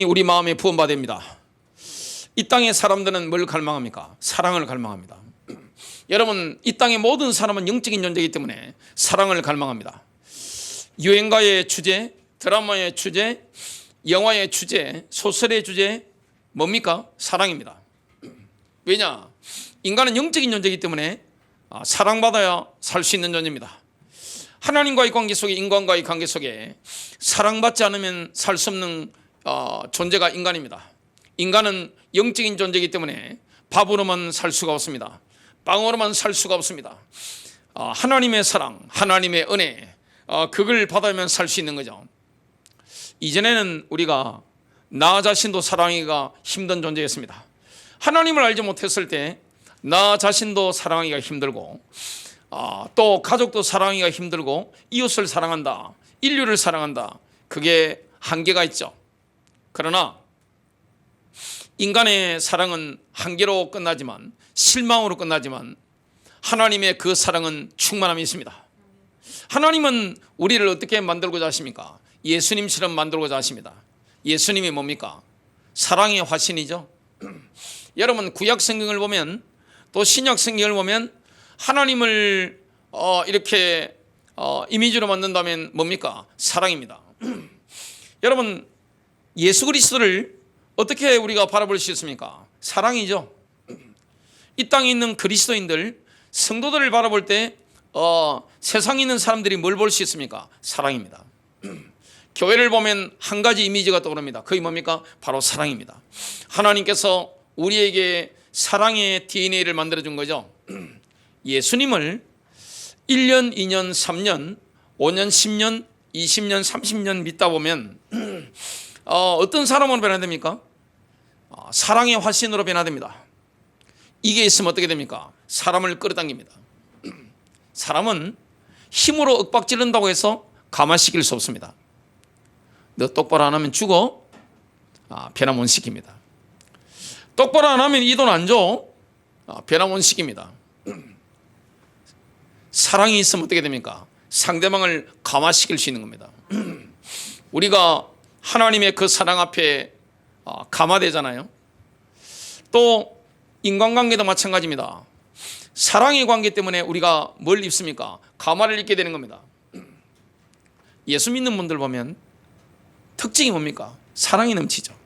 우리 마음에 부원받습니다. 이 땅의 사람들은 뭘 갈망합니까? 사랑을 갈망합니다. 여러분, 이 땅의 모든 사람은 영적인 존재이기 때문에 사랑을 갈망합니다. 유행가의 주제, 드라마의 주제, 영화의 주제, 소설의 주제 뭡니까? 사랑입니다. 왜냐? 인간은 영적인 존재이기 때문에 사랑받아야 살 수 있는 존재입니다. 하나님과의 관계 속에, 인간과의 관계 속에 사랑받지 않으면 살 수 없는 존재가 인간입니다. 인간은 영적인 존재이기 때문에 밥으로만 살 수가 없습니다. 빵으로만 살 수가 없습니다. 하나님의 사랑, 하나님의 은혜, 그걸 받으면 살 수 있는 거죠. 이전에는 우리가 나 자신도 사랑하기가 힘든 존재였습니다. 하나님을 알지 못했을 때 나 자신도 사랑하기가 힘들고, 또 가족도 사랑하기가 힘들고, 이웃을 사랑한다, 인류를 사랑한다, 그게 한계가 있죠. 그러나 인간의 사랑은 한계로 끝나지만, 실망으로 끝나지만, 하나님의 그 사랑은 충만함이 있습니다. 하나님은 우리를 어떻게 만들고자 하십니까? 예수님처럼 만들고자 하십니다. 예수님이 뭡니까? 사랑의 화신이죠. 여러분, 구약 성경을 보면, 또 신약 성경을 보면 하나님을 이렇게 이미지로 만든다면 뭡니까? 사랑입니다. 여러분, 예수 그리스도를 어떻게 우리가 바라볼 수 있습니까? 사랑이죠. 이 땅에 있는 그리스도인들, 성도들을 바라볼 때 세상에 있는 사람들이 뭘 볼 수 있습니까? 사랑입니다. 교회를 보면 한 가지 이미지가 떠오릅니다. 그게 뭡니까? 바로 사랑입니다. 하나님께서 우리에게 사랑의 DNA를 만들어준 거죠. 예수님을 1년, 2년, 3년, 5년, 10년, 20년, 30년 믿다 보면 어떤 사람으로 변화됩니까? 사랑의 화신으로 변화됩니다. 이게 있으면 어떻게 됩니까? 사람을 끌어당깁니다. 사람은 힘으로 윽박지른다고 해서 감화시킬 수 없습니다. 너 똑바로 안 하면 죽어? 변화 못 시킵니다. 똑바로 안 하면 이 돈 안 줘? 변화 못 시킵니다. 사랑이 있으면 어떻게 됩니까? 상대방을 감화시킬 수 있는 겁니다. 우리가 하나님의 그 사랑 앞에 감화되잖아요. 또 인간관계도 마찬가지입니다. 사랑의 관계 때문에 우리가 뭘 입습니까? 감화를 입게 되는 겁니다. 예수 믿는 분들 보면 특징이 뭡니까? 사랑이 넘치죠.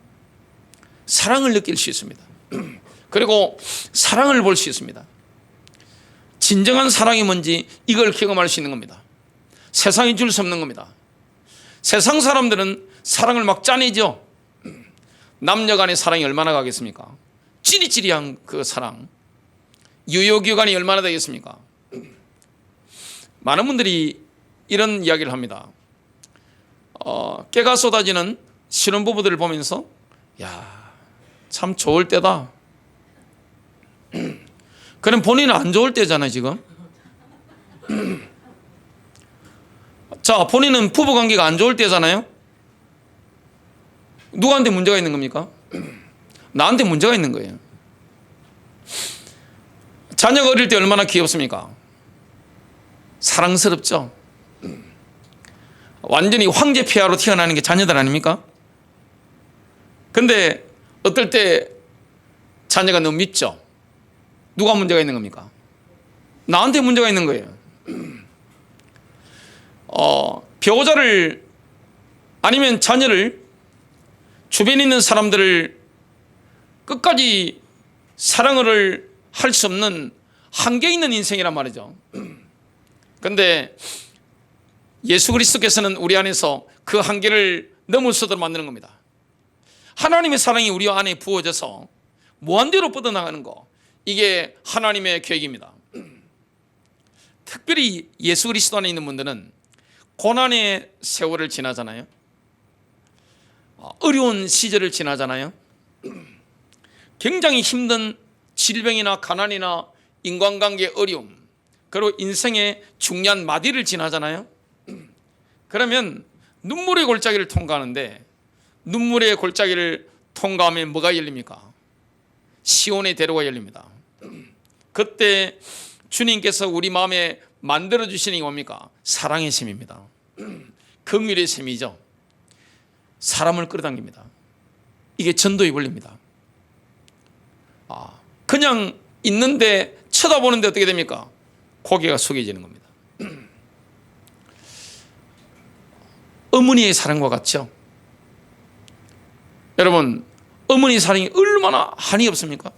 사랑을 느낄 수 있습니다. 그리고 사랑을 볼 수 있습니다. 진정한 사랑이 뭔지 이걸 경험할 수 있는 겁니다. 세상이 줄 수 없는 겁니다. 세상 사람들은 사랑을 막 짜내죠. 남녀 간의 사랑이 얼마나 가겠습니까? 찌리찌리한 그 사랑, 유효기간이 얼마나 되겠습니까? 많은 분들이 이런 이야기를 합니다. 깨가 쏟아지는 신혼부부들을 보면서 야, 참 좋을 때다. 그럼 본인은 안 좋을 때잖아요, 지금. 자, 본인은 부부관계가 안 좋을 때잖아요. 누구한테 문제가 있는 겁니까? 나한테 문제가 있는 거예요. 자녀가 어릴 때 얼마나 귀엽습니까? 사랑스럽죠. 완전히 황제 폐하로 태어나는 게 자녀들 아닙니까? 근데 어떨 때 자녀가 너무 밉죠. 누가 문제가 있는 겁니까? 나한테 문제가 있는 거예요. 배우자를 아니면 자녀를, 주변에 있는 사람들을 끝까지 사랑을 할 수 없는 한계 있는 인생이란 말이죠. 그런데 예수 그리스도께서는 우리 안에서 그 한계를 넘을 수 있도록 만드는 겁니다. 하나님의 사랑이 우리 안에 부어져서 무한대로 뻗어나가는 거, 이게 하나님의 계획입니다. 특별히 예수 그리스도 안에 있는 분들은 고난의 세월을 지나잖아요. 어려운 시절을 지나잖아요. 굉장히 힘든 질병이나 가난이나 인간관계 어려움, 그리고 인생의 중요한 마디를 지나잖아요. 그러면 눈물의 골짜기를 통과하는데, 눈물의 골짜기를 통과하면 뭐가 열립니까? 시온의 대로가 열립니다. 그때 주님께서 우리 마음에 만들어주시는 게 뭡니까? 사랑의 셈입니다. 긍휼의 셈이죠. 사람을 끌어당깁니다. 이게 전도의 원리입니다. 그냥 있는데 쳐다보는데 어떻게 됩니까? 고개가 숙여지는 겁니다. 어머니의 사랑과 같죠? 여러분, 어머니 사랑이 얼마나 한이 없습니까?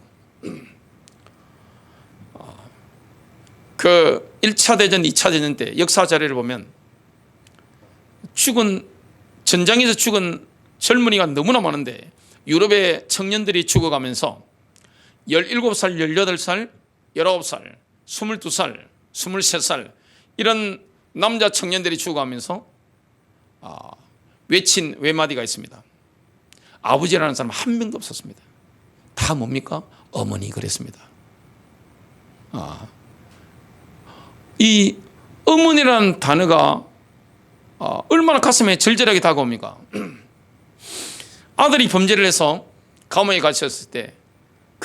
그 1차 대전, 2차 대전 때 역사 자료를 보면 전장에서 죽은 젊은이가 너무나 많은데 유럽의 청년들이 죽어가면서 17살, 18살, 19살, 22살, 23살 이런 남자 청년들이 죽어가면서 외친 외마디가 있습니다. 아버지라는 사람 한 명도 없었습니다. 다 뭡니까? 어머니 그랬습니다. 이 어머니라는 단어가 얼마나 가슴에 절절하게 다가옵니까? 아들이 범죄를 해서 감옥에 갇혔을 때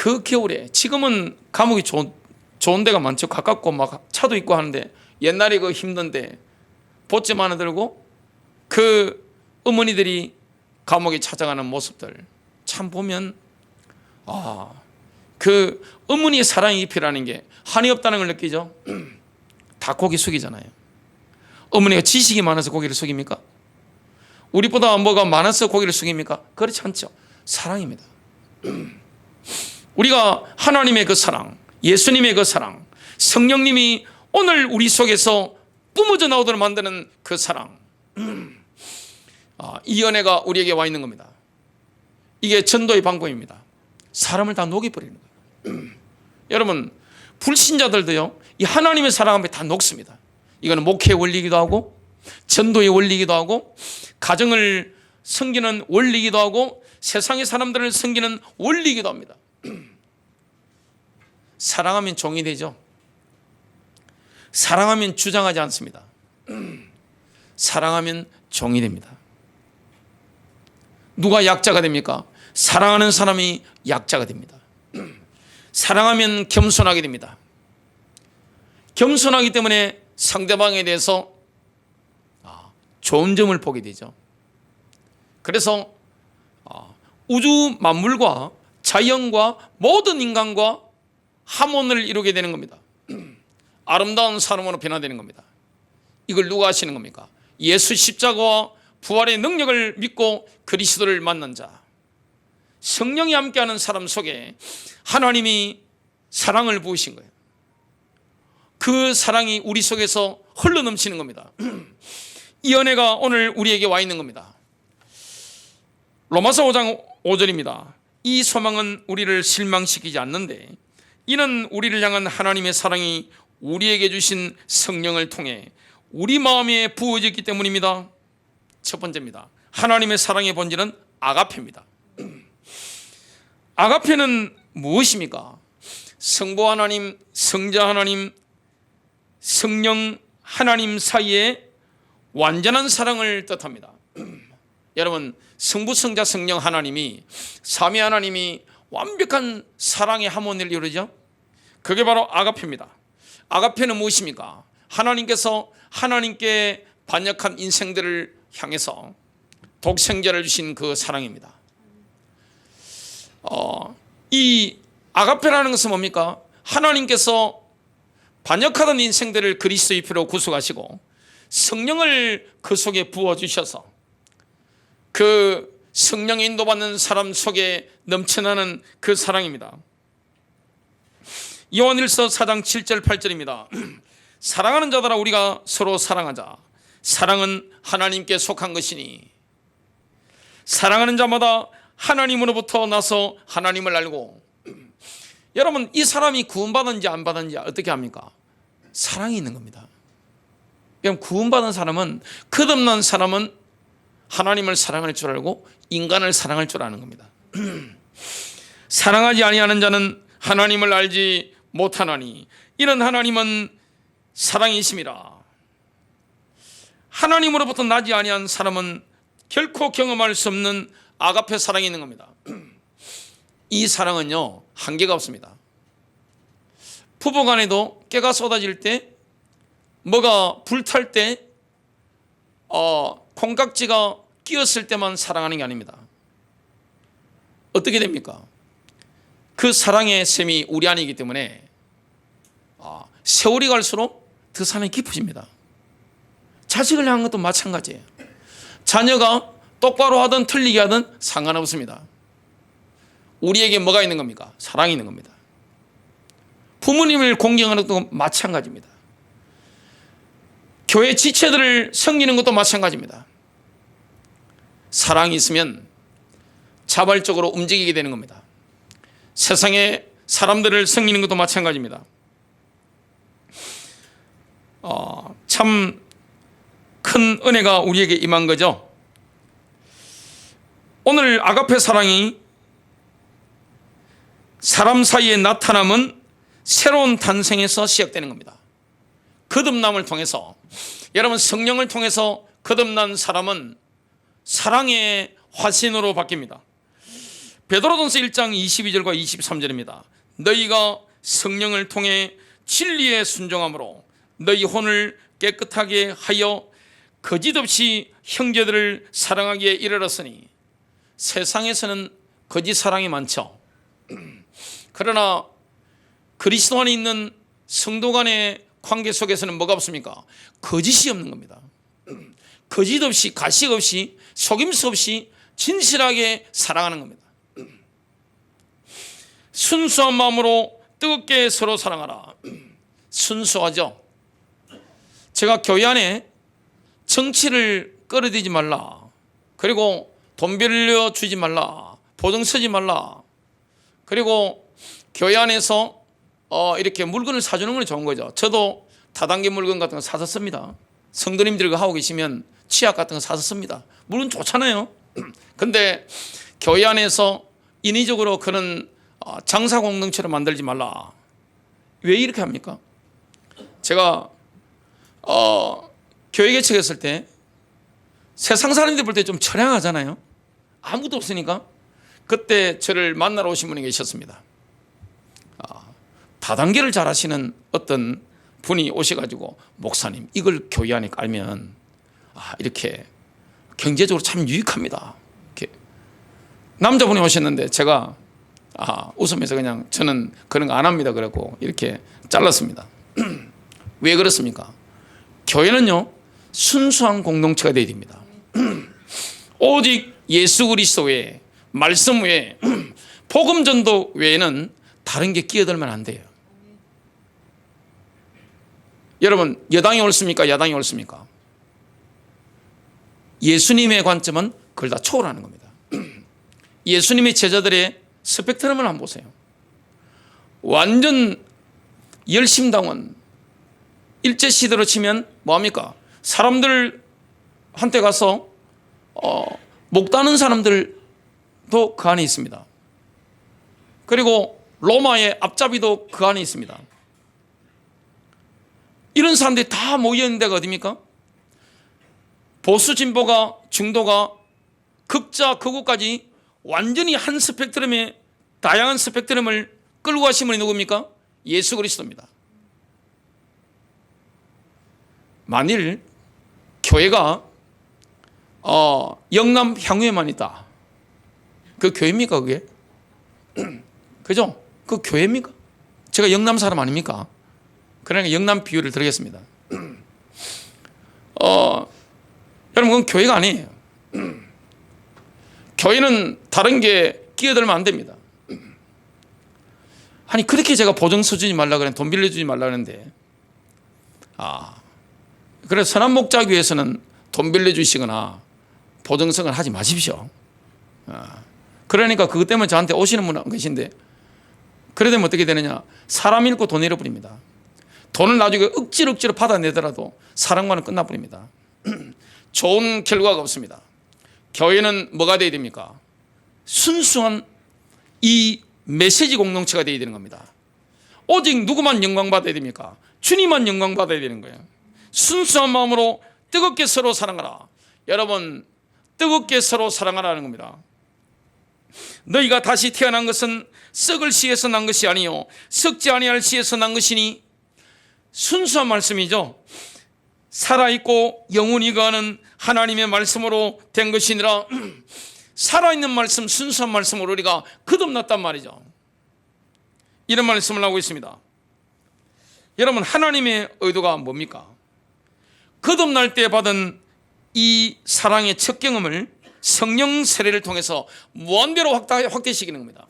그 겨울에, 지금은 감옥이 좋은 데가 많죠. 가깝고 막 차도 있고 하는데 옛날에 그 힘든데 보침 하나 들고 그 어머니들이 감옥에 찾아가는 모습들 참 보면 그 어머니의 사랑이 필요하는 게 한이 없다는 걸 느끼죠. 다 고개 숙이잖아요. 어머니가 지식이 많아서 고개를 숙입니까? 우리보다 뭐가 많아서 고개를 숙입니까? 그렇지 않죠. 사랑입니다. 우리가 하나님의 그 사랑, 예수님의 그 사랑, 성령님이 오늘 우리 속에서 뿜어져 나오도록 만드는 그 사랑, 이 은혜가 우리에게 와 있는 겁니다. 이게 전도의 방법입니다. 사람을 다 녹여버리는 거예요. 여러분, 불신자들도요, 이 하나님의 사랑 앞에 다 녹습니다. 이거는 목회의 원리이기도 하고 전도의 원리이기도 하고 가정을 섬기는 원리이기도 하고 세상의 사람들을 섬기는 원리이기도 합니다. 사랑하면 종이 되죠. 사랑하면 주장하지 않습니다. 사랑하면 종이 됩니다. 누가 약자가 됩니까? 사랑하는 사람이 약자가 됩니다. 사랑하면 겸손하게 됩니다. 겸손하기 때문에 상대방에 대해서 좋은 점을 보게 되죠. 그래서 우주 만물과 자연과 모든 인간과 화목을 이루게 되는 겁니다. 아름다운 사람으로 변화되는 겁니다. 이걸 누가 하시는 겁니까? 예수 십자가와 부활의 능력을 믿고 그리스도를 만난 자, 성령이 함께하는 사람 속에 하나님이 사랑을 부으신 거예요. 그 사랑이 우리 속에서 흘러넘치는 겁니다. 이 은혜가 오늘 우리에게 와 있는 겁니다. 로마서 5장 5절입니다. 이 소망은 우리를 실망시키지 않는데 이는 우리를 향한 하나님의 사랑이 우리에게 주신 성령을 통해 우리 마음에 부어졌기 때문입니다. 첫 번째입니다. 하나님의 사랑의 본질은 아가페입니다. 아가페는 무엇입니까? 성부 하나님, 성자 하나님, 성령 하나님 사이에 완전한 사랑을 뜻합니다. 여러분, 성부, 성자, 성령 하나님이 삼위 하나님이 완벽한 사랑의 하모니를 이루죠. 그게 바로 아가페입니다. 아가페는 무엇입니까? 하나님께서 하나님께 반역한 인생들을 향해서 독생자를 주신 그 사랑입니다. 이 아가페라는 것은 뭡니까? 하나님께서 반역하던 인생들을 그리스도의 피로 구속하시고 성령을 그 속에 부어주셔서 그 성령의 인도받는 사람 속에 넘쳐나는 그 사랑입니다. 요한일서 4장 7절 8절입니다. 사랑하는 자들아 우리가 서로 사랑하자. 사랑은 하나님께 속한 것이니 사랑하는 자마다 하나님으로부터 나서 하나님을 알고. 여러분, 이 사람이 구원받은지 안 받은지 어떻게 합니까? 사랑이 있는 겁니다. 그럼 구원받은 사람은, 거듭난 사람은 하나님을 사랑할 줄 알고 인간을 사랑할 줄 아는 겁니다. 사랑하지 아니하는 자는 하나님을 알지 못하나니 이런 하나님은 사랑이심이라. 하나님으로부터 나지 아니한 사람은 결코 경험할 수 없는 아가페 사랑이 있는 겁니다. 이 사랑은요, 한계가 없습니다. 부부간에도 깨가 쏟아질 때, 뭐가 불탈 때, 콩깍지가 끼었을 때만 사랑하는 게 아닙니다. 어떻게 됩니까? 그 사랑의 셈이 우리 안에 있기 때문에 세월이 갈수록 더 사랑이 깊어집니다. 자식을 향한 것도 마찬가지예요. 자녀가 똑바로 하든 틀리게 하든 상관없습니다. 우리에게 뭐가 있는 겁니까? 사랑이 있는 겁니다. 부모님을 공경하는 것도 마찬가지입니다. 교회 지체들을 섬기는 것도 마찬가지입니다. 사랑이 있으면 자발적으로 움직이게 되는 겁니다. 세상에 사람들을 섬기는 것도 마찬가지입니다. 참 큰 은혜가 우리에게 임한 거죠. 오늘 아가페 사랑이 사람 사이에 나타남은 새로운 탄생에서 시작되는 겁니다. 거듭남을 통해서, 여러분 성령을 통해서 거듭난 사람은 사랑의 화신으로 바뀝니다. 베드로전서 1장 22절과 23절입니다. 너희가 성령을 통해 진리에 순종함으로 너희 혼을 깨끗하게 하여 거짓없이 형제들을 사랑하기에 이르렀으니. 세상에서는 거짓 사랑이 많죠. 그러나 그리스도 안에 있는 성도 간의 관계 속에서는 뭐가 없습니까? 거짓이 없는 겁니다. 거짓 없이, 가식 없이, 속임수 없이 진실하게 사랑하는 겁니다. 순수한 마음으로 뜨겁게 서로 사랑하라. 순수하죠. 제가 교회 안에 정치를 끌어들이지 말라, 그리고 돈 빌려주지 말라, 보증 서지 말라, 그리고 교회 안에서 이렇게 물건을 사주는 건 좋은 거죠. 저도 다단계 물건 같은 거 사서 씁니다. 성도님들과 하고 계시면 치약 같은 거 사서 씁니다. 물건 좋잖아요. 근데 교회 안에서 인위적으로 그런 장사 공동체를 만들지 말라. 왜 이렇게 합니까? 제가 교회 개척했을 때 세상 사람들 볼 때 좀 처량하잖아요. 아무도 없으니까. 그때 저를 만나러 오신 분이 계셨습니다. 다단계를 잘 하시는 어떤 분이 오셔가지고, 목사님 이걸 교회 안에 깔면 이렇게 경제적으로 참 유익합니다. 이렇게 남자분이 오셨는데 제가 웃으면서 그냥 저는 그런 거 안 합니다 그랬고 이렇게 잘랐습니다. 왜 그렇습니까? 교회는요 순수한 공동체가 되어야 됩니다. 오직 예수 그리스도 외에, 말씀 외에, 복음 전도 외에는 다른 게 끼어들면 안 돼요. 여러분 여당이 옳습니까? 야당이 옳습니까? 예수님의 관점은 그걸 다 초월하는 겁니다. 예수님의 제자들의 스펙트럼을 한번 보세요. 완전 열심당원, 일제시대로 치면 뭐합니까? 사람들한테 가서 목 따는 사람들도 그 안에 있습니다. 그리고 로마의 앞잡이도 그 안에 있습니다. 이런 사람들이 다 모여있는 데가 어디입니까? 보수 진보가, 중도가, 극자 극우까지 완전히 한 스펙트럼의 다양한 스펙트럼을 끌고 가신 분이 누굽니까? 예수 그리스도입니다. 만일 교회가 영남 향후에만 있다, 그 교회입니까 그게? 그죠? 그 교회입니까? 제가 영남 사람 아닙니까? 그러니까 영남 비유를 드리겠습니다. 여러분 그건 교회가 아니에요. 교회는 다른 게 끼어들면 안 됩니다. 아니 그렇게 제가 보증서 주지 말라 그랬는데, 돈 빌려주지 말라 그랬는데, 그래서 선한 목자기 위해서는 돈 빌려주시거나 보증성을 하지 마십시오. 그러니까 그것 때문에 저한테 오시는 분 계신데, 그래 되면 어떻게 되느냐? 사람 잃고 돈 잃어버립니다. 돈을 나중에 억지로 받아내더라도 사랑과는 끝나버립니다. 좋은 결과가 없습니다. 교회는 뭐가 되어야 됩니까? 순수한 이 메시지 공동체가 되어야 되는 겁니다. 오직 누구만 영광받아야 됩니까? 주님만 영광받아야 되는 거예요. 순수한 마음으로 뜨겁게 서로 사랑하라. 여러분 뜨겁게 서로 사랑하라는 겁니다. 너희가 다시 태어난 것은 썩을 씨에서 난 것이 아니요 썩지 아니할 씨에서 난 것이니. 순수한 말씀이죠. 살아있고 영원히 거하는 하나님의 말씀으로 된 것이니라. 살아있는 말씀, 순수한 말씀으로 우리가 거듭났단 말이죠. 이런 말씀을 하고 있습니다. 여러분, 하나님의 의도가 뭡니까? 거듭날 때 받은 이 사랑의 첫 경험을 성령 세례를 통해서 무한대로 확대시키는 겁니다.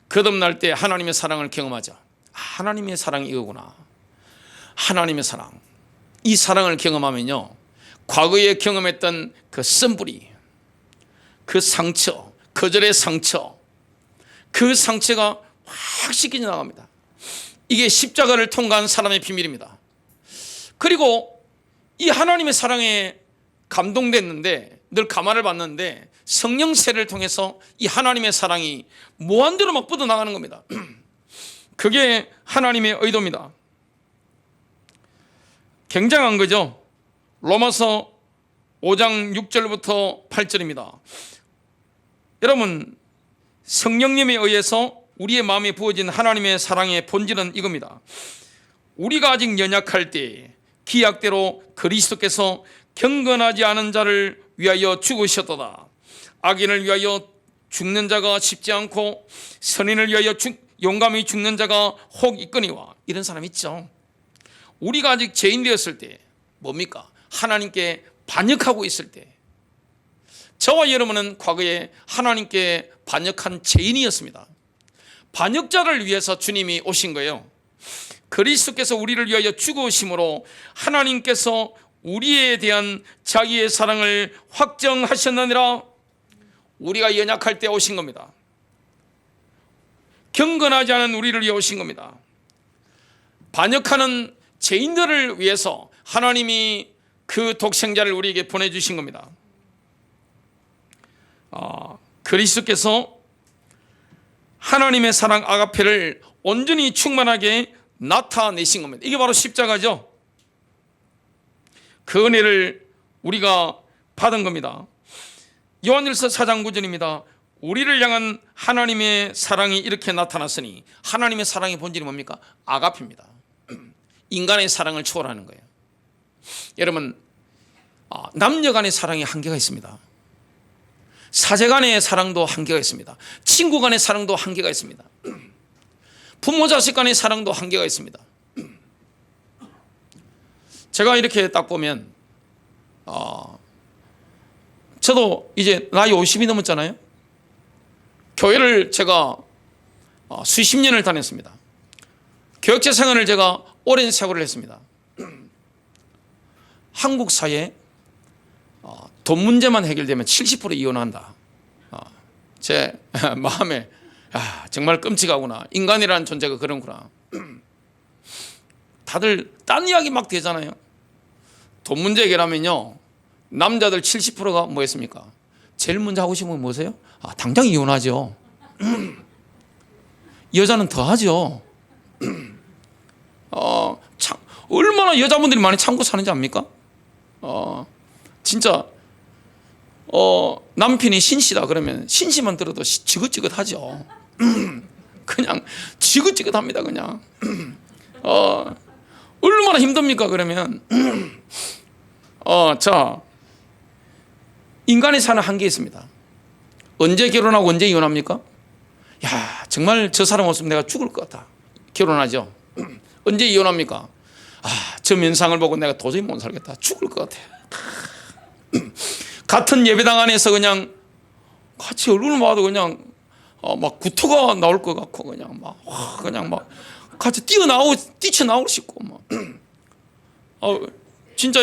거듭날 때 하나님의 사랑을 경험하자. 하나님의 사랑이 이거구나. 하나님의 사랑. 이 사랑을 경험하면요, 과거에 경험했던 그 쓴뿌리, 그 상처, 거절의 상처, 그 상처가 확 씻겨져 나갑니다. 이게 십자가를 통과한 사람의 비밀입니다. 그리고 이 하나님의 사랑에 감동됐는데, 늘 감화를 받는데, 성령 세례를 통해서 이 하나님의 사랑이 무한대로 막 뻗어나가는 겁니다. 그게 하나님의 의도입니다. 굉장한 거죠. 로마서 5장 6절부터 8절입니다. 여러분, 성령님에 의해서 우리의 마음에 부어진 하나님의 사랑의 본질은 이겁니다. 우리가 아직 연약할 때 기약대로 그리스도께서 경건하지 않은 자를 위하여 죽으셨도다. 악인을 위하여 죽는 자가 쉽지 않고 선인을 위하여 용감히 죽는 자가 혹 있거니와. 이런 사람 있죠. 우리가 아직 죄인 되었을 때 뭡니까? 하나님께 반역하고 있을 때, 저와 여러분은 과거에 하나님께 반역한 죄인이었습니다. 반역자를 위해서 주님이 오신 거예요. 그리스도께서 우리를 위하여 죽으심으로 하나님께서 우리에 대한 자기의 사랑을 확정하셨느니라. 우리가 연약할 때 오신 겁니다. 경건하지 않은 우리를 위해 오신 겁니다. 반역하는 죄인들을 위해서 하나님이 그 독생자를 우리에게 보내주신 겁니다. 그리스도께서 하나님의 사랑 아가페를 온전히 충만하게 나타내신 겁니다. 이게 바로 십자가죠. 그 은혜를 우리가 받은 겁니다. 요한일서 4장 9절입니다. 우리를 향한 하나님의 사랑이 이렇게 나타났으니, 하나님의 사랑의 본질이 뭡니까? 아가페입니다. 인간의 사랑을 초월하는 거예요. 여러분, 남녀 간의 사랑에 한계가 있습니다. 사제 간의 사랑도 한계가 있습니다. 친구 간의 사랑도 한계가 있습니다. 부모 자식 간의 사랑도 한계가 있습니다. 제가 이렇게 딱 보면 저도 이제 나이 50이 넘었잖아요. 교회를 제가 수십 년을 다녔습니다. 교육제 생활을 제가 오랜 세월을 했습니다. 한국 사회에 돈 문제만 해결되면 70% 이혼한다. 제 마음에 정말 끔찍하구나. 인간이라는 존재가 그런구나. 다들 딴 이야기 막 되잖아요. 돈 문제 해결하면요, 남자들 70%가 뭐였습니까? 제일 먼저 하고 싶은 건 뭐세요? 당장 이혼하죠. 여자는 더 하죠. 얼마나 여자분들이 많이 참고 사는지 압니까? 진짜 남편이 신씨다 그러면 신씨만 들어도 지긋지긋하죠. 그냥 지긋지긋합니다. 그냥 얼마나 힘듭니까? 그러면 자, 인간이 사는 한계 있습니다. 언제 결혼하고 언제 이혼합니까? 야, 정말 저 사람 없으면 내가 죽을 것 같아. 결혼하죠. 언제 이혼합니까? 저 면상을 보고 내가 도저히 못 살겠다. 죽을 것 같아. 같은 예배당 안에서 그냥 같이 얼굴을 봐도 그냥 막 구토가 나올 것 같고 그냥 막 같이 뛰쳐나오고 싶고 막. 진짜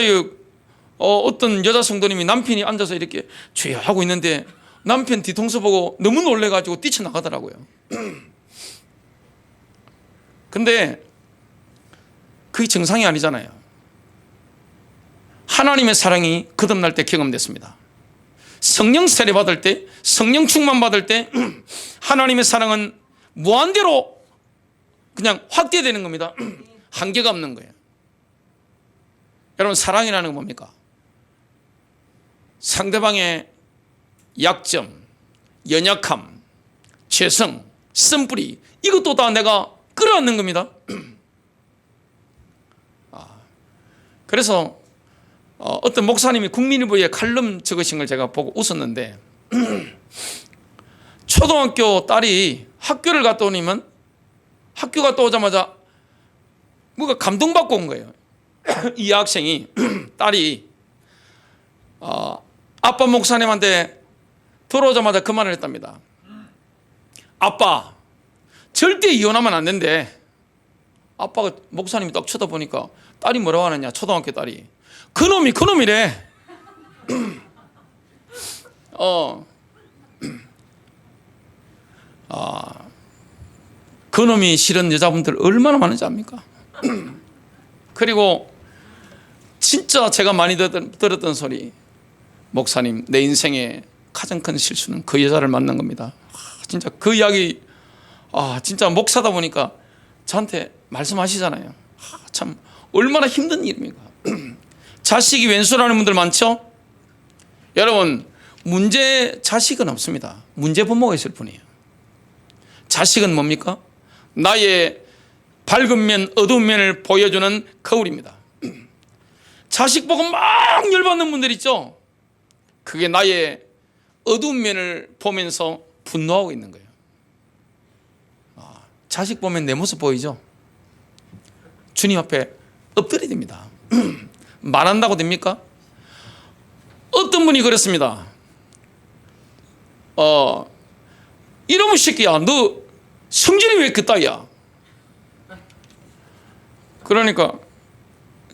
어떤 여자 성도님이 남편이 앉아서 이렇게 죄 하고 있는데 남편 뒤통수 보고 너무 놀래가지고 뛰쳐나가더라고요. 근데 그게 정상이 아니잖아요. 하나님의 사랑이 거듭날 때 경험됐습니다. 성령 세례 받을 때, 성령 충만 받을 때 하나님의 사랑은 무한대로 그냥 확대되는 겁니다. 한계가 없는 거예요. 여러분, 사랑이라는 건 뭡니까? 상대방의 약점, 연약함, 죄성, 쓴뿌리, 이것도 다 내가 끌어안는 겁니다. 그래서 어떤 목사님이 국민일보에 칼럼 적으신 걸 제가 보고 웃었는데 초등학교 딸이 학교를 갔다 오니면 학교 갔다 오자마자 뭐가 감동받고 온 거예요. 이 학생이 딸이 아빠 목사님한테 들어오자마자 그 말을 했답니다. 아빠, 절대 이혼하면 안 된대. 아빠가 목사님이 딱 쳐다보니까 딸이 뭐라고 하느냐, 초등학교 딸이. 그놈이래. 그놈이 싫은 여자분들 얼마나 많은지 압니까? 그리고 진짜 제가 많이 들었던 소리, 목사님, 내 인생의 가장 큰 실수는 그 여자를 만난 겁니다. 진짜 그 이야기, 진짜 목사다 보니까 저한테 말씀하시잖아요. 참 얼마나 힘든 일입니까? 자식이 왼수라는 분들 많죠? 여러분, 문제 자식은 없습니다. 문제 부모가 있을 뿐이에요. 자식은 뭡니까? 나의 밝은 면, 어두운 면을 보여주는 거울입니다. 자식 보고 막 열받는 분들 있죠? 그게 나의 어두운 면을 보면서 분노하고 있는 거예요. 자식 보면 내 모습 보이죠? 주님 앞에 엎드려야 됩니다. 말한다고 됩니까? 어떤 분이 그랬습니다. 이놈의 새끼야, 너 성질이 왜 그따위야? 그러니까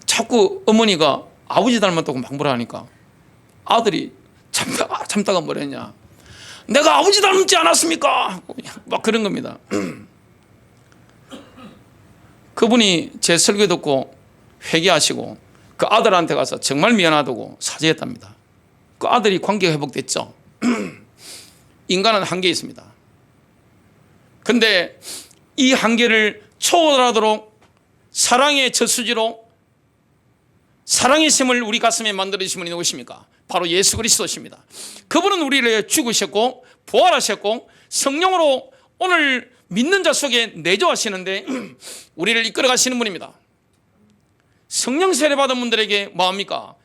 자꾸 어머니가 아버지 닮았다고 막 뭐라 하니까 아들이 참다가 뭐랬냐, 내가 아버지 닮지 않았습니까? 막 그런 겁니다. 그분이 제 설교 듣고 회개하시고 그 아들한테 가서 정말 미안하다고 사죄했답니다. 그 아들이 관계가 회복됐죠. 인간은 한계 있습니다. 근데 이 한계를 초월하도록 사랑의 저수지로 사랑의 샘을 우리 가슴에 만들어주신 분이 누구십니까? 바로 예수 그리스도십니다. 그분은 우리를 죽으셨고 부활하셨고 성령으로 오늘 믿는 자 속에 내조하시는데 우리를 이끌어 가시는 분입니다. 성령 세례 받은 분들에게 뭐합니까?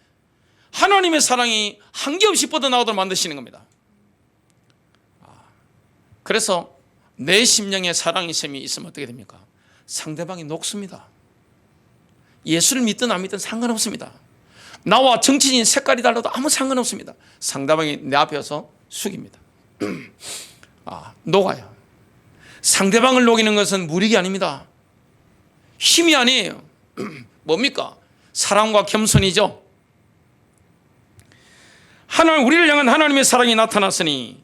하나님의 사랑이 한계없이 뻗어나오도록 만드시는 겁니다. 그래서 내 심령에 사랑의 샘이 있으면 어떻게 됩니까? 상대방이 녹습니다. 예수를 믿든 안 믿든 상관없습니다. 나와 정치인 색깔이 달라도 아무 상관없습니다. 상대방이 내 앞에 와서 숙입니다. 녹아요. 상대방을 녹이는 것은 무력이 아닙니다. 힘이 아니에요. 뭡니까? 사랑과 겸손이죠. 우리를 향한 하나님의 사랑이 나타났으니,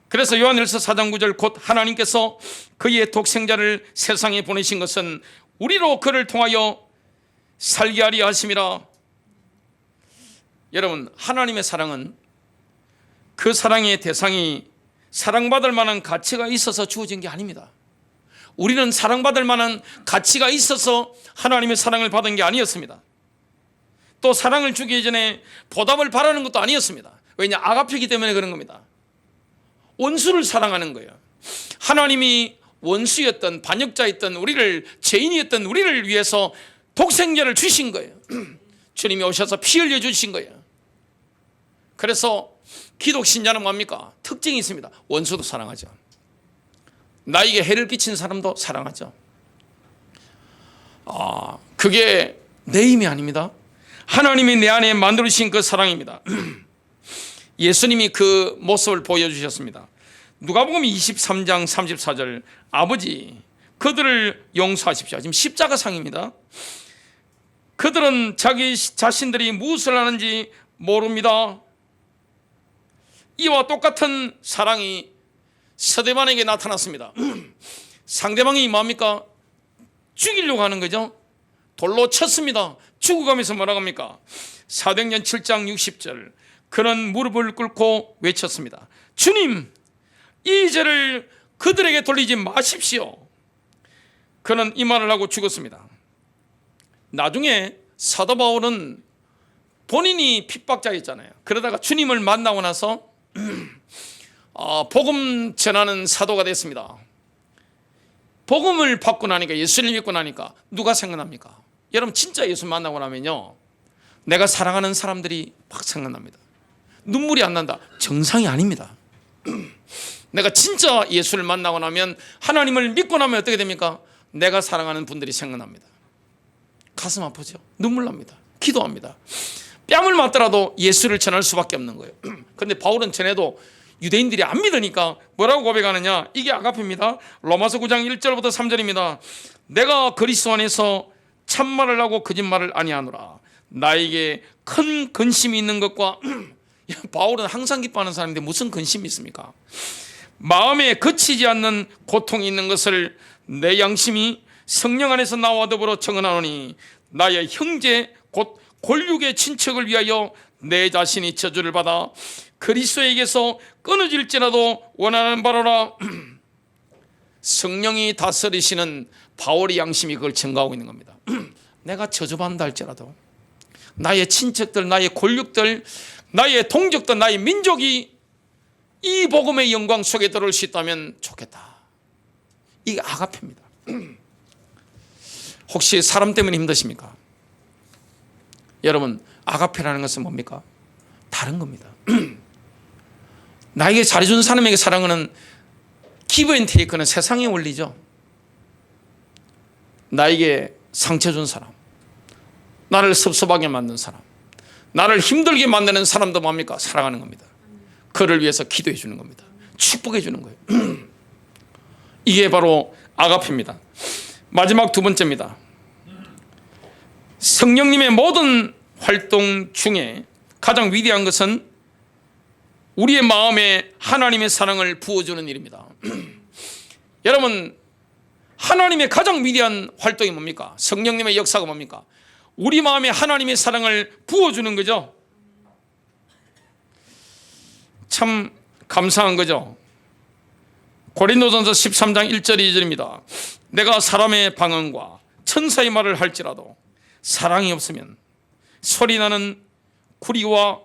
그래서 요한일서 4장 9절 곧 하나님께서 그의 독생자를 세상에 보내신 것은 우리로 그를 통하여 살게 하리 하심이라. 여러분, 하나님의 사랑은 그 사랑의 대상이 사랑받을 만한 가치가 있어서 주어진 게 아닙니다. 우리는 사랑받을 만한 가치가 있어서 하나님의 사랑을 받은 게 아니었습니다. 또 사랑을 주기 전에 보답을 바라는 것도 아니었습니다. 왜냐? 아가페이기 때문에 그런 겁니다. 원수를 사랑하는 거예요. 하나님이 원수였던, 반역자였던 우리를, 죄인이었던 우리를 위해서 독생자를 주신 거예요. 주님이 오셔서 피 흘려 주신 거예요. 그래서 기독신자는 뭡니까? 특징이 있습니다. 원수도 사랑하죠. 나에게 해를 끼친 사람도 사랑하죠. 그게 내 힘이 아닙니다. 하나님이 내 안에 만들어주신 그 사랑입니다. 예수님이 그 모습을 보여주셨습니다. 누가복음 23장 34절, 아버지 그들을 용서하십시오. 지금 십자가상입니다. 그들은 자기 자신들이 무엇을 하는지 모릅니다. 이와 똑같은 사랑이 스데반에게 나타났습니다. 상대방이 뭡니까? 죽이려고 하는 거죠. 돌로 쳤습니다. 죽어가면서 뭐라고 합니까? 사도행전 7장 60절, 그는 무릎을 꿇고 외쳤습니다. 주님, 이 죄를 그들에게 돌리지 마십시오. 그는 이 말을 하고 죽었습니다. 나중에 사도 바울은 본인이 핍박자였잖아요. 그러다가 주님을 만나고 나서 복음 전하는 사도가 됐습니다. 복음을 받고 나니까, 예수를 믿고 나니까 누가 생각납니까? 여러분, 진짜 예수 만나고 나면요, 내가 사랑하는 사람들이 막 생각납니다. 눈물이 안 난다. 정상이 아닙니다. 내가 진짜 예수를 만나고 나면, 하나님을 믿고 나면 어떻게 됩니까? 내가 사랑하는 분들이 생각납니다. 가슴 아프죠? 눈물 납니다. 기도합니다. 뺨을 맞더라도 예수를 전할 수밖에 없는 거예요. 그런데 바울은 전에도 유대인들이 안 믿으니까 뭐라고 고백하느냐? 이게 아가페입니다. 로마서 9장 1절부터 3절입니다. 내가 그리스도 안에서 참말을 하고 거짓말을 아니하노라. 나에게 큰 근심이 있는 것과 바울은 항상 기뻐하는 사람인데 무슨 근심이 있습니까? 마음에 그치지 않는 고통이 있는 것을 내 양심이 성령 안에서 나와 더불어 청언하노니, 나의 형제 곧 골육의 친척을 위하여 내 자신이 저주를 받아 그리스도에게서 끊어질지라도 원하는 바로라. 성령이 다스리시는 바울의 양심이 그걸 증가하고 있는 겁니다. 내가 저주받는다 할지라도 나의 친척들, 나의 골육들, 나의 동족들, 나의 민족이 이 복음의 영광 속에 들어올 수 있다면 좋겠다. 이게 아가페입니다. 혹시 사람 때문에 힘드십니까? 여러분, 아가페라는 것은 뭡니까? 다른 겁니다. 나에게 잘해준 사람에게 사랑하는 기브 앤 테이크는 세상의 원리죠. 나에게 상처 준 사람, 나를 섭섭하게 만든 사람, 나를 힘들게 만드는 사람도 뭡니까? 사랑하는 겁니다. 그를 위해서 기도해 주는 겁니다. 축복해 주는 거예요. 이게 바로 아가페입니다. 마지막 두 번째입니다. 성령님의 모든 활동 중에 가장 위대한 것은 우리의 마음에 하나님의 사랑을 부어주는 일입니다. 여러분, 하나님의 가장 위대한 활동이 뭡니까? 성령님의 역사가 뭡니까? 우리 마음에 하나님의 사랑을 부어주는 거죠. 참 감사한 거죠. 고린도전서 13장 1절 2절입니다. 내가 사람의 방언과 천사의 말을 할지라도 사랑이 없으면 소리나는 구리와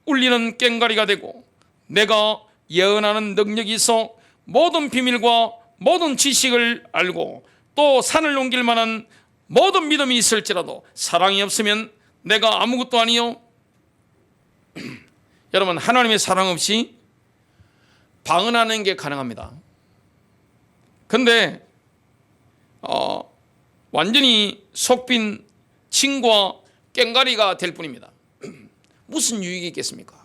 울리는 꽹과리가 되고, 내가 예언하는 능력이 있어 모든 비밀과 모든 지식을 알고 또 산을 옮길 만한 모든 믿음이 있을지라도 사랑이 없으면 내가 아무것도 아니요. 여러분, 하나님의 사랑 없이 방언하는 게 가능합니다. 근데 완전히 속빈 칭과 꽹과리가 될 뿐입니다. 무슨 유익이 있겠습니까?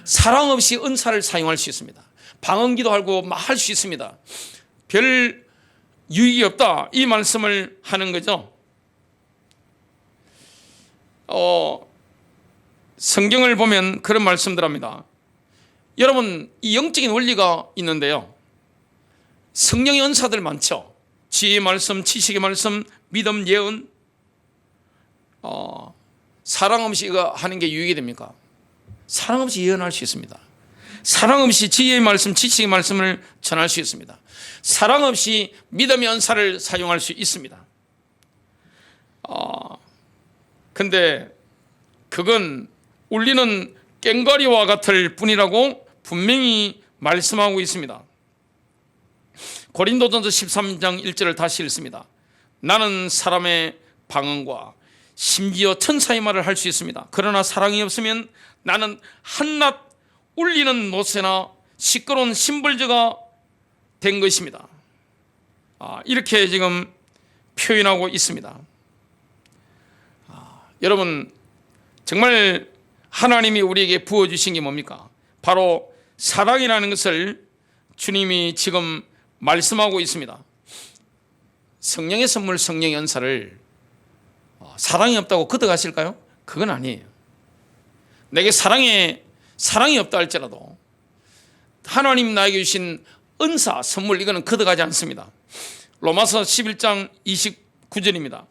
사랑 없이 은사를 사용할 수 있습니다. 방언기도 하고 막 할 수 있습니다. 별 유익이 없다, 이 말씀을 하는 거죠. 성경을 보면 그런 말씀들 합니다. 여러분, 이 영적인 원리가 있는데요, 성령의 은사들 많죠. 지혜의 말씀, 지식의 말씀, 믿음, 예언. 사랑 없이 이거 하는 게 유익이 됩니까? 사랑 없이 예언할 수 있습니다. 사랑 없이 지혜의 말씀, 지식의 말씀을 전할 수 있습니다. 사랑 없이 믿음의 은사를 사용할 수 있습니다. 근데 그건 울리는 꽹과리와 같을 뿐이라고 분명히 말씀하고 있습니다. 고린도전서 13장 1절을 다시 읽습니다. 나는 사람의 방언과 심지어 천사의 말을 할 수 있습니다. 그러나 사랑이 없으면 나는 한낱 울리는 노새나 시끄러운 심벌저가 된 것입니다. 이렇게 지금 표현하고 있습니다. 여러분, 정말 하나님이 우리에게 부어주신 게 뭡니까? 바로 사랑이라는 것을 주님이 지금 말씀하고 있습니다. 성령의 선물, 성령의 은사를 사랑이 없다고 거둬가실까요? 그건 아니에요. 내게 사랑이 없다 할지라도 하나님 나에게 주신 은사, 선물, 이거는 거둬가지 않습니다. 로마서 11장 29절입니다.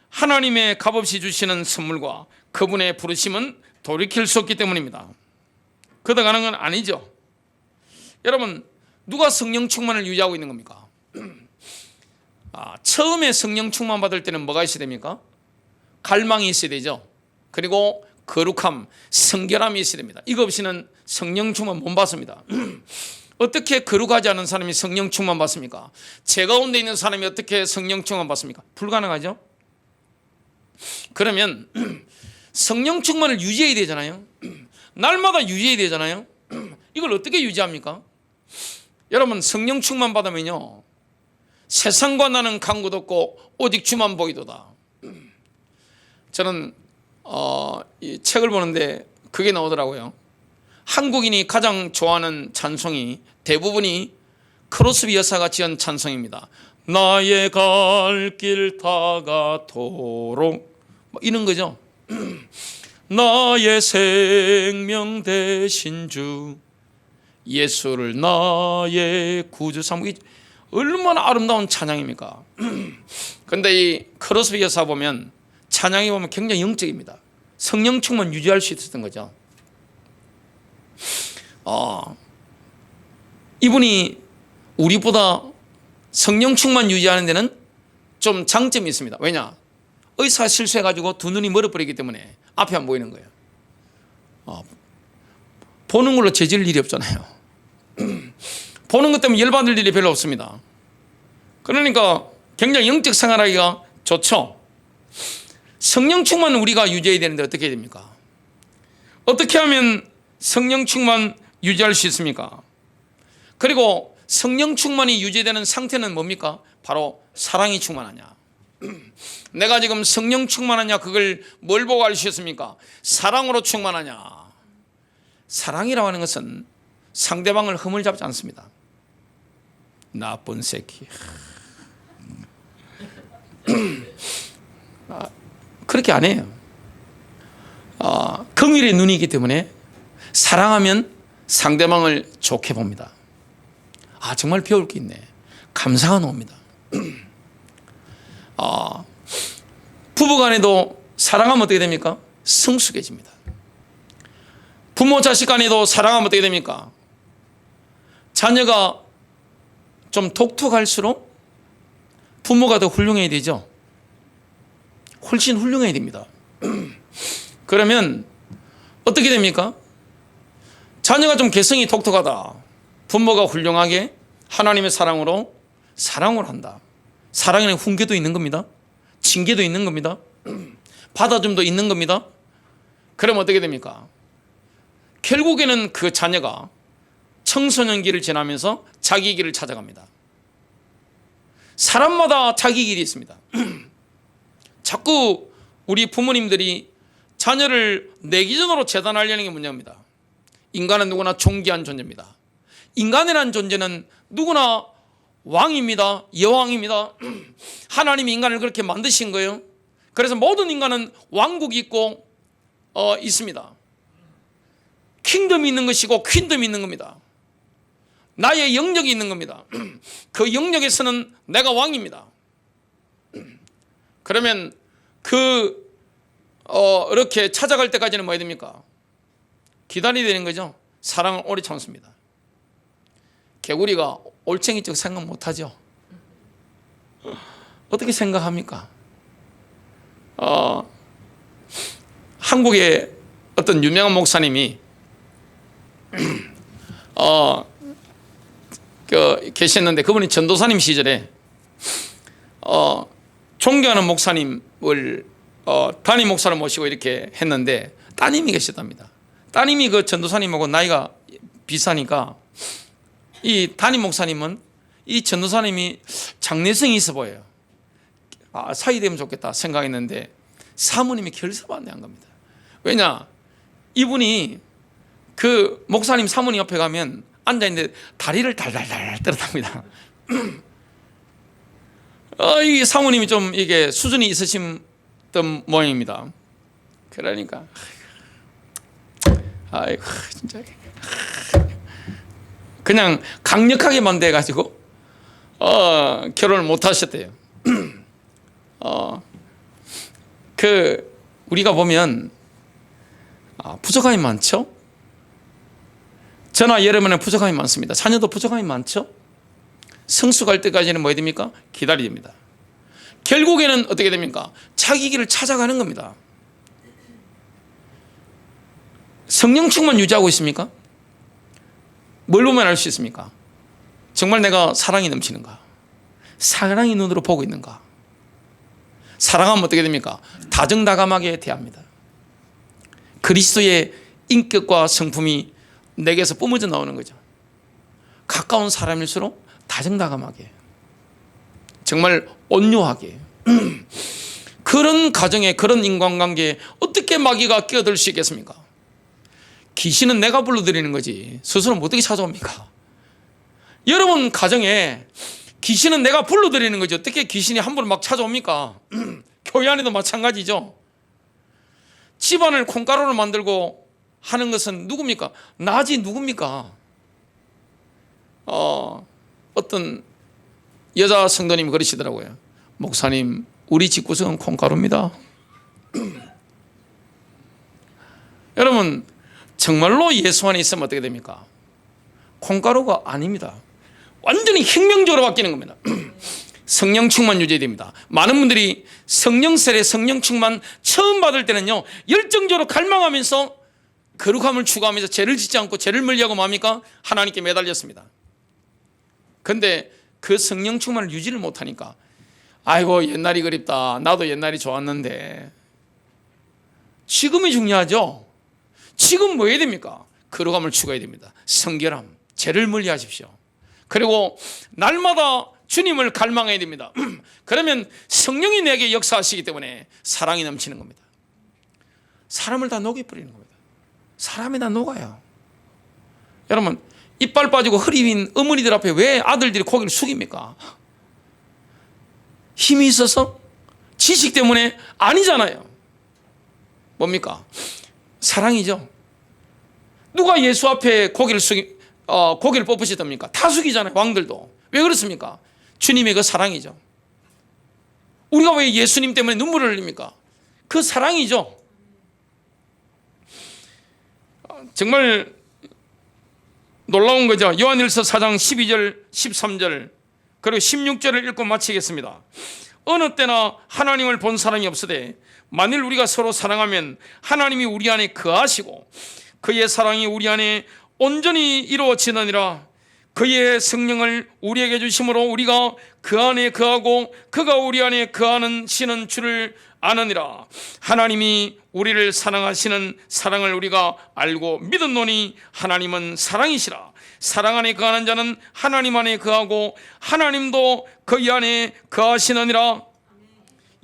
하나님의 값없이 주시는 선물과 그분의 부르심은 돌이킬 수 없기 때문입니다. 거둬가는 건 아니죠. 여러분, 누가 성령 충만을 유지하고 있는 겁니까? 처음에 성령 충만 받을 때는 뭐가 있어야 됩니까? 갈망이 있어야 되죠. 그리고 거룩함, 성결함이 있어야 됩니다. 이거 없이는 성령 충만 못 받습니다. 어떻게 거룩하지 않은 사람이 성령 충만 받습니까? 제 가운데 있는 사람이 어떻게 성령 충만 받습니까? 불가능하죠. 그러면 성령 충만을 유지해야 되잖아요. 날마다 유지해야 되잖아요. 이걸 어떻게 유지합니까? 여러분, 성령 충만 받으면요, 세상과 나는 강구도 없고 오직 주만 보이도다. 저는 이 책을 보는데 그게 나오더라고요. 한국인이 가장 좋아하는 찬송이 대부분이 크로스비 여사가 지은 찬송입니다. 나의 갈 길 다가도록, 뭐 이런 거죠. 나의 생명 되신 주 예수를 나의 구주 삼기, 얼마나 아름다운 찬양입니까? 그런데 이 크로스비 여사 보면 찬양이 보면 굉장히 영적입니다. 성령 충만 유지할 수 있었던 거죠. 이분이 우리보다 성령 충만 유지하는 데는 좀 장점이 있습니다. 왜냐? 의사 실수해가지고 두 눈이 멀어버리기 때문에 앞이 안 보이는 거예요. 보는 걸로 죄질 일이 없잖아요. 보는 것 때문에 열받을 일이 별로 없습니다. 그러니까 굉장히 영적 생활하기가 좋죠. 성령 충만 우리가 유지해야 되는데 어떻게 해야 됩니까? 어떻게 하면 성령 충만 유지할 수 있습니까? 그리고 성령 충만이 유지되는 상태는 뭡니까? 바로 사랑이 충만하냐. 내가 지금 성령 충만하냐, 그걸 뭘 보고 알 수 있습니까? 사랑으로 충만하냐. 사랑이라고 하는 것은 상대방을 흠을 잡지 않습니다. 나쁜 새끼. 그렇게 안 해요. 긍휼의 눈이기 때문에 사랑하면 상대방을 좋게 봅니다. 정말 배울 게 있네. 감사가 나옵니다. 부부간에도 사랑하면 어떻게 됩니까? 성숙해집니다. 부모 자식 간에도 사랑하면 어떻게 됩니까? 자녀가 좀 독특할수록 부모가 더 훌륭해야 되죠. 훨씬 훌륭해야 됩니다. 그러면 어떻게 됩니까? 자녀가 좀 개성이 독특하다. 부모가 훌륭하게 하나님의 사랑으로 한다. 사랑에는 훈계도 있는 겁니다. 징계도 있는 겁니다. 받아줌도 있는 겁니다. 그럼 어떻게 됩니까? 결국에는 그 자녀가 청소년기를 지나면서 자기 길을 찾아갑니다. 사람마다 자기 길이 있습니다. 자꾸 우리 부모님들이 자녀를 내 기준으로 재단하려는 게 문제입니다. 인간은 누구나 존귀한 존재입니다. 인간이라는 존재는 누구나 왕입니다. 여왕입니다. 하나님이 인간을 그렇게 만드신 거예요. 그래서 모든 인간은 왕국이 있고 있습니다. 킹덤이 있는 것이고 퀸덤이 있는 겁니다. 나의 영역이 있는 겁니다. 그 영역에서는 내가 왕입니다. 그러면 이렇게 찾아갈 때까지는 뭐 해야 됩니까? 기다려야 되는 거죠. 사랑은 오래 참습니다. 개구리가 올챙이적 생각 못하죠. 어떻게 생각합니까? 한국의 어떤 유명한 목사님이 계셨는데, 그분이 전도사님 시절에 존경하는 목사님을 담임 목사를 모시고 이렇게 했는데 따님이 계셨답니다. 따님이 그 전도사님하고 나이가 비슷하니까 이 담임 목사님은 이 전도사님이 장래성이 있어 보여요. 사이 되면 좋겠다 생각했는데 사모님이 결사반대한 겁니다. 왜냐? 이분이 그 목사님 사모님 옆에 가면 앉아있는데 다리를 달달달 떨어답니다. 이 사모님이 좀 이게 수준이 있으신 모양입니다. 그러니까 아이고 진짜 그냥 강력하게 반대해가지고 결혼을 못 하셨대요. 우리가 보면 부족함이 많죠. 저나 여러분의 부족함이 많습니다. 자녀도 부족함이 많죠. 성숙할 때까지는 뭐 해야 됩니까? 기다려야 됩니다. 결국에는 어떻게 됩니까? 자기 길을 찾아가는 겁니다. 성령 충만 유지하고 있습니까? 뭘 보면 알 수 있습니까? 정말 내가 사랑이 넘치는가? 사랑의 눈으로 보고 있는가? 사랑하면 어떻게 됩니까? 다정다감하게 대합니다. 그리스도의 인격과 성품이 내게서 뿜어져 나오는 거죠. 가까운 사람일수록 다정다감하게, 정말 온유하게 그런 가정에, 그런 인간관계에 어떻게 마귀가 끼어들 수 있겠습니까? 귀신은 내가 불러들이는 거지 스스로 어떻게 찾아옵니까? 여러분 가정에 귀신은 내가 불러들이는 거지 어떻게 귀신이 함부로 막 찾아옵니까? 교회 안에도 마찬가지죠. 집안을 콩가루로 만들고 하는 것은 누굽니까? 나지 누굽니까? 어떤 여자 성도님이 그러시더라고요. 목사님, 우리 집구석은 콩가루입니다. 여러분 정말로 예수 안에 있으면 어떻게 됩니까? 콩가루가 아닙니다. 완전히 혁명적으로 바뀌는 겁니다. 성령 충만 유지됩니다. 많은 분들이 성령 세례, 성령 충만 처음 받을 때는요 열정적으로 갈망하면서 거룩함을 추구하면서 죄를 짓지 않고 죄를 멀리하고 뭡니까? 하나님께 매달렸습니다. 그런데 그 성령 충만을 유지를 못하니까 아이고 옛날이 그립다, 나도 옛날이 좋았는데. 지금이 중요하죠. 지금 뭐 해야 됩니까? 거룩함을 추구해야 됩니다. 성결함, 죄를 멀리하십시오. 그리고 날마다 주님을 갈망해야 됩니다. 그러면 성령이 내게 역사하시기 때문에 사랑이 넘치는 겁니다. 사람을 다 녹여버리는 겁니다. 사람이 다 녹아요. 여러분 이빨 빠지고 허리 빈 어머니들 앞에 왜 아들들이 고개를 숙입니까? 힘이 있어서? 지식 때문에? 아니잖아요. 뭡니까? 사랑이죠. 누가 예수 앞에 고개를 뽑으시답니까? 다 숙이잖아요. 왕들도. 왜 그렇습니까? 주님의 그 사랑이죠. 우리가 왜 예수님 때문에 눈물을 흘립니까? 그 사랑이죠. 정말 놀라운 거죠. 요한일서 4장 12절 13절 그리고 16절을 읽고 마치겠습니다. 어느 때나 하나님을 본 사람이 없으되 만일 우리가 서로 사랑하면 하나님이 우리 안에 거하시고 그의 사랑이 우리 안에 온전히 이루어지느니라. 그의 성령을 우리에게 주심으로 우리가 그 안에 거하고 그가 우리 안에 거하는 시는 줄을 아느니라. 하나님이 우리를 사랑하시는 사랑을 우리가 알고 믿었노니 하나님은 사랑이시라. 사랑 안에 거하는 자는 하나님 안에 거하고 하나님도 그의 안에 거하시느니라.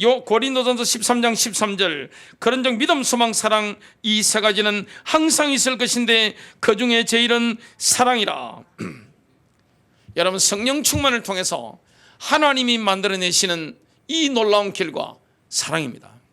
요 고린도전서 13장 13절 그런즉 믿음, 소망, 사랑 이 세 가지는 항상 있을 것인데 그 중에 제일은 사랑이라. 여러분 성령 충만을 통해서 하나님이 만들어내시는 이 놀라운 길과 사랑입니다.